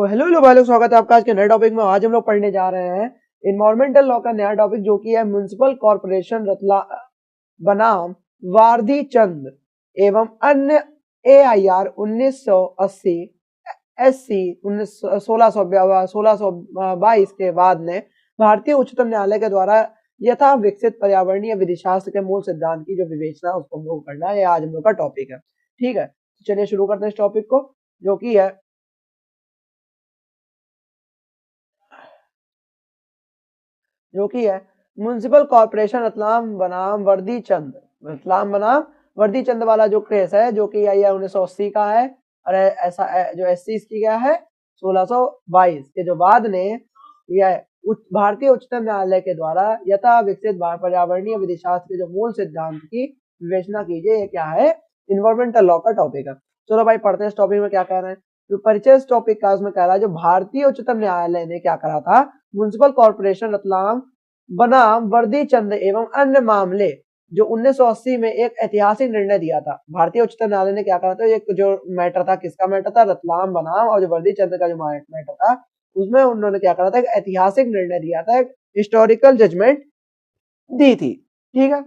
Hello hello भाई लोग, स्वागत है आपका आज के नए टॉपिक में। आज हम लोग पढ़ने जा रहे हैं इन्वायरमेंटल लॉ का नया टॉपिक, जो कि है म्युनिसिपल कॉर्पोरेशन रतला बनाम वारधी चंद एवं अन्य AIR 1980 SC 1622 के बाद ने भारतीय उच्चतम न्यायालय के द्वारा यथा विकसित पर्यावरणीय विधिशास्त्र के मूल सिद्धांत की जो विवेचना है उसको हम लोग करना है। ये आज हम लोग का टॉपिक है। ठीक है, चलिए शुरू करते हैं इस टॉपिक को, जो कि है म्युनिसिपल कॉर्पोरेशन रतलाम बनाम वर्दी चंद वाला जो केस है, जो कि यह 1980 का है और ऐसा जो SC की गया है 1622 के जो बाद ने यह भारतीय उच्चतम न्यायालय के द्वारा यथा विकसित पर्यावरणीय विधिशास्त्र के जो मूल सिद्धांत की विवेचना कीजिए। ये क्या है? इन्वायरमेंटल लॉ का टॉपिक है। चलो भाई पढ़ते हैं इस टॉपिक में क्या कह रहे हैं। जो परिचय इस टॉपिक का उसमें कह रहा है, जो भारतीय उच्चतम न्यायालय ने क्या करा था, म्युनिसिपल कॉर्पोरेशन रतलाम बनाम वर्दी चंद एवं अन्य मामले जो 1980 में एक ऐतिहासिक निर्णय दिया था। भारतीय उच्चतम न्यायालय ने क्या करा था, एक जो मैटर था, किसका मैटर था? रतलाम बनाम और जो वर्दी चंद का जो मैटर था, उसमें उन्होंने क्या करा था, एक ऐतिहासिक निर्णय दिया था, एक हिस्टोरिकल जजमेंट दी थी। ठीक है,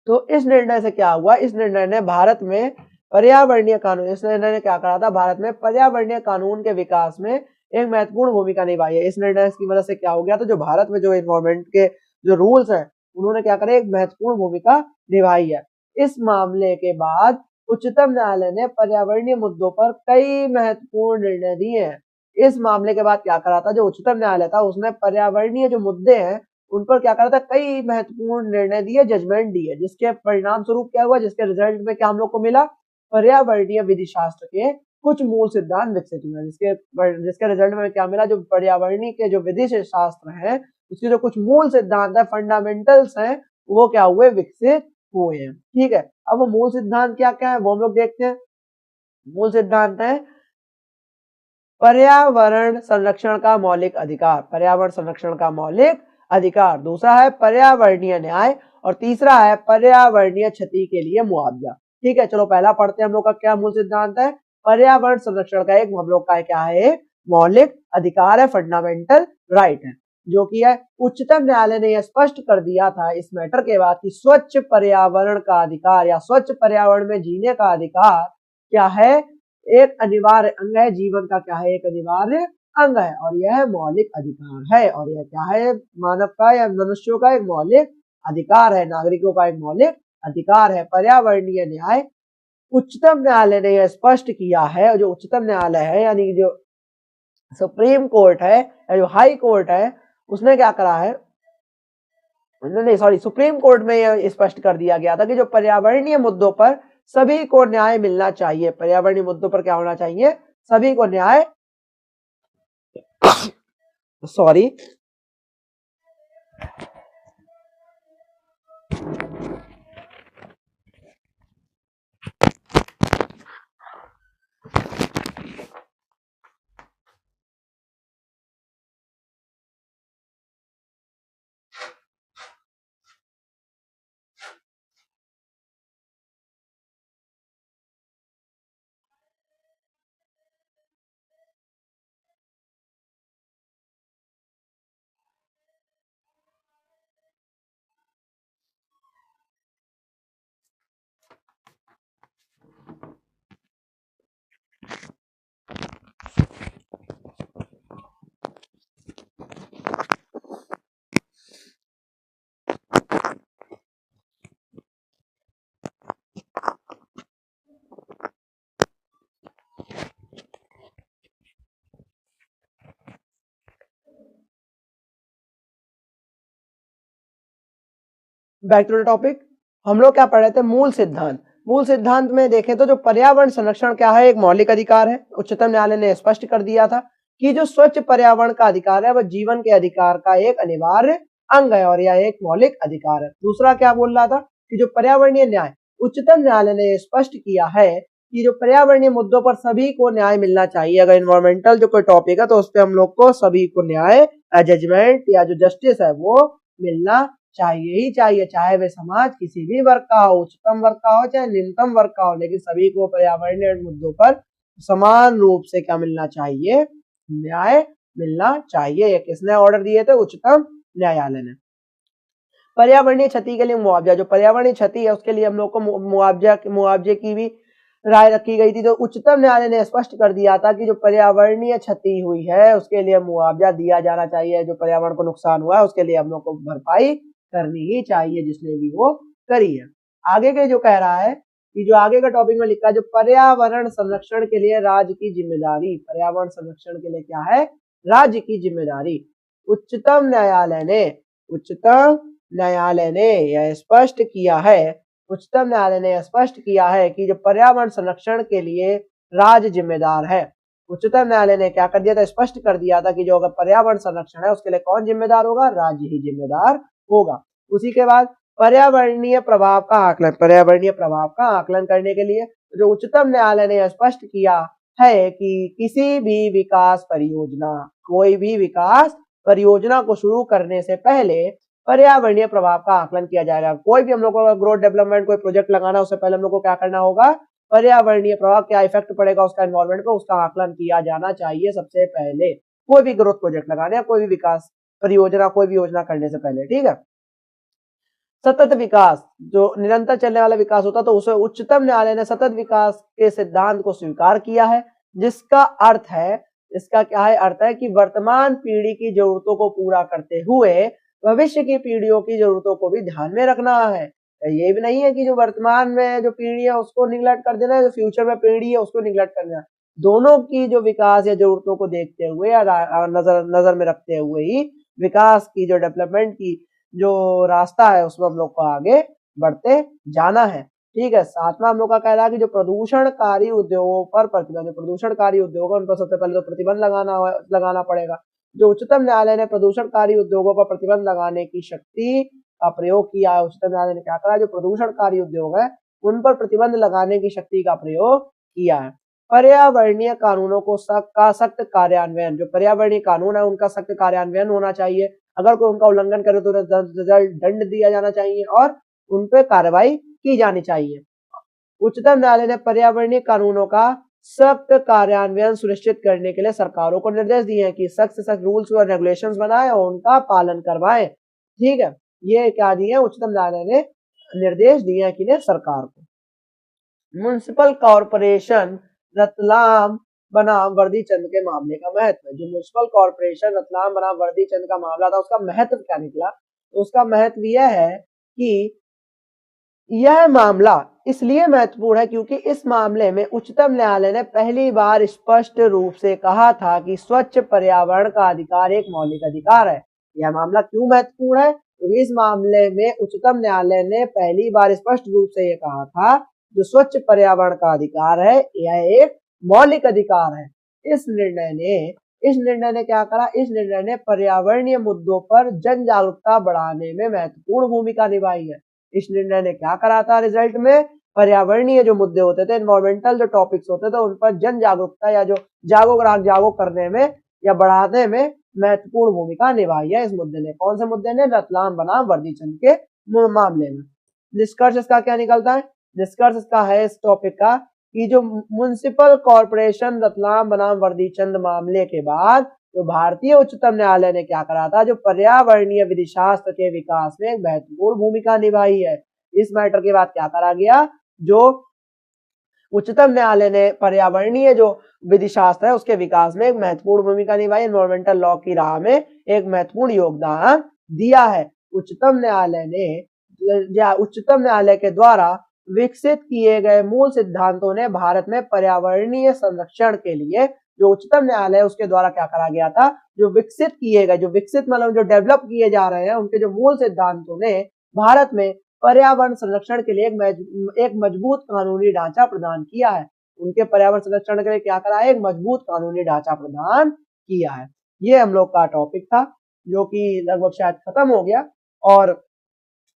तो इस निर्णय से क्या हुआ, इस निर्णय ने भारत में पर्यावरणीय कानून, इस निर्णय ने क्या करा था, भारत में पर्यावरणीय कानून के विकास में एक महत्वपूर्ण भूमिका निभाई है। इस निर्णय की वजह से क्या हो गया, तो जो भारत में जो एनवायरमेंट के जो रूल्स हैं उन्होंने क्या करा, एक महत्वपूर्ण भूमिका निभाई है। इस मामले के बाद उच्चतम न्यायालय ने पर्यावरणीय मुद्दों पर कई महत्वपूर्ण निर्णय दिए हैं। इस मामले के बाद क्या करा था, जो उच्चतम न्यायालय था उसने पर्यावरणीय जो मुद्दे हैं उन पर क्या करा था, कई महत्वपूर्ण निर्णय दिए, जजमेंट दिए, जिसके परिणाम स्वरूप क्या हुआ, जिसके रिजल्ट में क्या हम लोग को मिला, पर्यावरणीय विधि शास्त्र के कुछ मूल सिद्धांत विकसित हुए। जिसके रिजल्ट में क्या मिला, जो पर्यावरणीय के जो विधि शास्त्र है उसके जो कुछ मूल सिद्धांत है, फंडामेंटल्स हैं, वो क्या हुए, विकसित हुए हैं। ठीक है, अब वो मूल सिद्धांत क्या क्या है वो हम लोग देखते हैं। मूल सिद्धांत है पर्यावरण संरक्षण का मौलिक अधिकार, पर्यावरण संरक्षण का मौलिक अधिकार। दूसरा है पर्यावरणीय न्याय और तीसरा है पर्यावरणीय क्षति के लिए मुआवजा। ठीक है, चलो पहला पढ़ते हैं हम लोग का क्या मूल सिद्धांत है। पर्यावरण संरक्षण का एक हम लोग का क्या है, मौलिक अधिकार है, फंडामेंटल राइट है, जो कि है उच्चतम न्यायालय ने यह स्पष्ट कर दिया था इस मैटर के बाद कि स्वच्छ पर्यावरण का अधिकार या स्वच्छ पर्यावरण में जीने का अधिकार क्या है, एक अनिवार्य अंग है, जीवन का क्या है, एक अनिवार्य अंग है और यह मौलिक अधिकार है। और यह क्या है, मानव का या मनुष्यों का एक मौलिक अधिकार है, नागरिकों का एक मौलिक अधिकार है। पर्यावरणीय न्याय उच्चतम न्यायालय ने यह स्पष्ट किया है, जो उच्चतम न्यायालय है यानी जो सुप्रीम कोर्ट है या जो हाई कोर्ट है उसने क्या करा है, नहीं सॉरी, सुप्रीम कोर्ट में यह स्पष्ट कर दिया गया था कि जो पर्यावरणीय मुद्दों पर सभी को न्याय मिलना चाहिए, पर्यावरणीय मुद्दों पर क्या होना चाहिए, सभी को न्याय sorry back to the topic. हम लोग क्या पढ़ रहे थे, मूल सिद्धांत। मूल सिद्धांत में देखें तो जो पर्यावरण संरक्षण क्या है, एक मौलिक अधिकार है। उच्चतम न्यायालय ने स्पष्ट कर दिया था कि जो स्वच्छ पर्यावरण का अधिकार है वह जीवन के अधिकार का एक अनिवार्य अंग है और यह एक मौलिक अधिकार है। दूसरा क्या बोल रहा था कि जो पर्यावरणीय न्याय, उच्चतम न्यायालय ने स्पष्ट किया है कि जो पर्यावरणीय मुद्दों पर सभी को न्याय मिलना चाहिए। अगर इन्वायरमेंटल जो कोई टॉपिक है तो उस पर हम लोग को सभी को न्याय, जजमेंट या जो जस्टिस है वो मिलना चाहिए ही चाहिए, चाहे वे समाज किसी भी वर्ग का हो, उच्चतम वर्ग का हो चाहे निम्नतम वर्ग का हो, लेकिन सभी को पर्यावरणीय मुद्दों पर समान रूप से क्या मिलना चाहिए, न्याय मिलना चाहिए। ये किसने ऑर्डर दिए थे? उच्चतम न्यायालय ने। पर्यावरणीय क्षति के लिए मुआवजा, जो पर्यावरणीय क्षति है उसके लिए हम लोग को मुआवजे की भी राय रखी गई थी। तो उच्चतम न्यायालय ने स्पष्ट कर दिया था कि जो पर्यावरणीय क्षति हुई है उसके लिए मुआवजा दिया जाना चाहिए। जो पर्यावरण को नुकसान हुआ है उसके लिए हम लोग को भरपाई करनी ही चाहिए, जिसने भी वो करी है। आगे के जो कह रहा है कि जो आगे का टॉपिक में लिखा है, जो पर्यावरण संरक्षण के लिए राज्य की जिम्मेदारी, पर्यावरण संरक्षण के लिए क्या है? राज्य की जिम्मेदारी। उच्चतम न्यायालय ने यह स्पष्ट किया है, उच्चतम न्यायालय ने स्पष्ट किया है कि जो पर्यावरण संरक्षण के लिए राज्य जिम्मेदार है। उच्चतम न्यायालय ने क्या कर दिया था? स्पष्ट कर दिया था कि जो अगर पर्यावरण संरक्षण है उसके लिए कौन जिम्मेदार होगा? राज्य ही जिम्मेदार होगा। उसी के बाद पर्यावरणीय प्रभाव का आकलन, पर्यावरणीय प्रभाव का आकलन करने के लिए जो उच्चतम न्यायालय ने स्पष्ट किया है कि किसी भी विकास परियोजना, कोई भी विकास परियोजना को शुरू करने से पहले पर्यावरणीय प्रभाव का आकलन किया जाएगा। कोई भी हम लोग को ग्रोथ डेवलपमेंट कोई प्रोजेक्ट लगाना, उससे पहले हम लोग को क्या करना होगा? पर्यावरणीय प्रभाव, क्या इफेक्ट पड़ेगा उसका एनवायरमेंट को, उसका आकलन किया जाना चाहिए सबसे पहले, कोई भी ग्रोथ प्रोजेक्ट लगाने या कोई भी विकास परियोजना, कोई भी योजना करने से पहले। ठीक है। सतत विकास, जो निरंतर चलने वाला विकास होता तो उसे उच्चतम न्यायालय ने सतत विकास के सिद्धांत को स्वीकार किया है, जिसका अर्थ है, इसका क्या है? अर्थ है कि वर्तमान पीढ़ी की जरूरतों को पूरा करते हुए भविष्य की पीढ़ियों की जरूरतों को भी ध्यान में रखना है। ये भी नहीं है कि जो वर्तमान में जो पीढ़ी है उसको निगलेक्ट कर देना है, जो फ्यूचर में पीढ़ी है उसको निगलेक्ट कर देना। दोनों की जो विकास या जरूरतों को देखते हुए या नजर में रखते हुए ही विकास की, जो डेवलपमेंट की जो रास्ता है उसमें हम लोग को आगे बढ़ते जाना है। ठीक है। सातवां हम लोग का कह रहा है कि जो प्रदूषणकारी उद्योगों पर प्रतिबंध, जो प्रदूषणकारी उद्योग है उन पर सबसे पहले तो प्रतिबंध लगाना पड़ेगा। जो उच्चतम न्यायालय ने प्रदूषणकारी उद्योगों पर प्रतिबंध लगाने की शक्ति का प्रयोग किया है, उच्चतम न्यायालय ने क्या करा? जो प्रदूषणकारी उद्योग है उन पर प्रतिबंध लगाने की शक्ति का प्रयोग किया है। पर्यावरणीय कानूनों को सख्त कार्यान्वयन, जो पर्यावरणीय कानून है उनका सख्त कार्यान्वयन होना चाहिए। अगर कोई उनका उल्लंघन करे तो उन्हें दंड दिया जाना चाहिए और उन पर कार्रवाई की जानी चाहिए। उच्चतम न्यायालय ने पर्यावरणीय कानूनों का सख्त कार्यान्वयन सुनिश्चित करने के लिए सरकारों को निर्देश दिए हैं कि सख्त से सख्त रूल्स और रेगुलेशंस बनाएं और उनका पालन करवाएं। ठीक है। ये क्या दिए? उच्चतम न्यायालय ने निर्देश दिए हैं कि सरकार को। म्युनिसिपल कॉर्पोरेशन रतलाम बनाम वर्दीचंद के मामले का महत्व, जो म्युनिसिपल कॉर्पोरेशन रतलाम बनाम वर्दीचंद का मामला था उसका महत्व क्या निकला? तो उसका महत्व यह है कि यह मामला इसलिए महत्वपूर्ण है क्योंकि इस मामले में उच्चतम न्यायालय ने पहली बार स्पष्ट रूप से कहा था कि स्वच्छ पर्यावरण का अधिकार एक मौलिक अधिकार है। यह मामला क्यों महत्वपूर्ण है? तो इस मामले में उच्चतम न्यायालय ने पहली बार स्पष्ट रूप से यह कहा था जो स्वच्छ पर्यावरण का अधिकार है यह एक मौलिक अधिकार है। इस निर्णय ने क्या करा? इस निर्णय ने पर्यावरणीय मुद्दों पर जन जागरूकता बढ़ाने में महत्वपूर्ण भूमिका निभाई है। इस निर्णय ने क्या करा था? रिजल्ट में पर्यावरणीय जो मुद्दे होते थे, एनवायरमेंटल जो टॉपिक्स होते थे उन पर जन जागरूकता या जो जागो करने में या बढ़ाने में महत्वपूर्ण भूमिका निभाई है इस मुद्दे ने। कौन से मुद्दे ने? रतलाम बनाम वर्दीचंद के मामले में। निष्कर्ष इसका क्या निकलता है? निष्कर्ष इसका है इस टॉपिक का कि जो म्युनिसिपल कॉर्पोरेशन रतलाम बनाम वर्दीचंद मामले के बाद जो भारतीय उच्चतम न्यायालय ने क्या करा था? जो पर्यावरणीय विधि शास्त्र के विकास में एक महत्वपूर्ण भूमिका निभाई है। इस मैटर के बाद क्या करा गया? जो उच्चतम न्यायालय ने पर्यावरणीय जो विधि शास्त्र है उसके विकास में एक महत्वपूर्ण भूमिका निभाई, एनवायरमेंटल लॉ की राह में एक महत्वपूर्ण योगदान दिया है। उच्चतम न्यायालय के द्वारा विकसित किए गए मूल सिद्धांतों ने भारत में पर्यावरणीय संरक्षण के लिए, जो उच्चतम न्यायालय उसके द्वारा क्या करा गया था? जो विकसित किए गए, जो विकसित मतलब जो डेवलप किए जा रहे हैं उनके जो मूल सिद्धांतों ने भारत में पर्यावरण संरक्षण के लिए एक मजबूत कानूनी ढांचा प्रदान किया है। उनके पर्यावरण संरक्षण के लिए क्या करा है? एक मजबूत कानूनी ढांचा प्रदान किया है। ये हम लोग का टॉपिक था जो कि लगभग शायद खत्म हो गया। और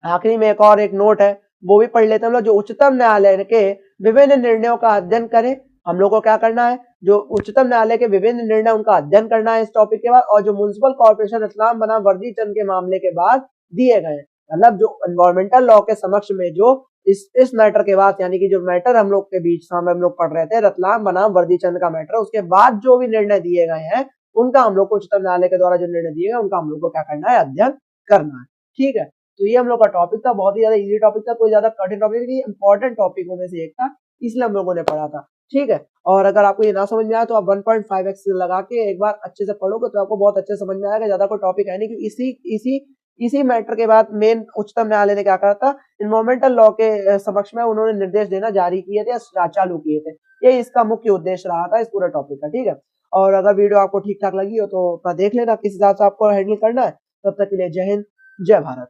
आखिरी में एक और एक नोट है वो भी पढ़ लेते हैं हम लोग। जो उच्चतम न्यायालय के विभिन्न निर्णयों का अध्ययन करें। हम लोग को क्या करना है? जो उच्चतम न्यायालय के विभिन्न निर्णय उनका अध्ययन करना है इस टॉपिक के बाद। और जो म्युनिसिपल कॉर्पोरेशन रतलाम बनाम वर्दीचंद के मामले के बाद दिए गए, मतलब जो एनवायरमेंटल लॉ के समक्ष में जो इस मैटर के बाद, यानी कि जो मैटर हम लोग के बीच हम लोग पढ़ रहे थे रतलाम बनाम वर्दीचंद का मैटर, उसके बाद जो भी निर्णय दिए गए हैं उनका हम लोग को उच्चतम न्यायालय के द्वारा जो निर्णय दिए गए उनका हम लोग को क्या करना है, अध्ययन करना है। ठीक है, तो ये हम लोग का टॉपिक था, बहुत ही ज्यादा इजी टॉपिक था, कोई ज्यादा कठिन टॉपिक नहीं, इंपॉर्टेंट टॉपिकों में से एक था, इसलिए हम लोगों ने पढ़ा था। ठीक है, और अगर आपको ये ना समझ में आया तो आप 1.5x लगा के एक बार अच्छे से पढ़ोगे तो आपको बहुत अच्छे समझ में आएगा। ज्यादा कोई टॉपिक है नहीं, क्योंकि इसी मैटर के बाद मेन उच्चतम न्यायालय ने क्या करा था, इन्वायरमेंटल लॉ के समक्ष में उन्होंने निर्देश देना जारी किए थे या चालू किए थे। ये इसका मुख्य उद्देश्य रहा था इस पूरे टॉपिक का। ठीक है, और अगर वीडियो आपको ठीक ठाक लगी हो तो देख लेना किस हिसाब से आपको हैंडल करना है। तब तक के लिए जय हिंद, जय भारत।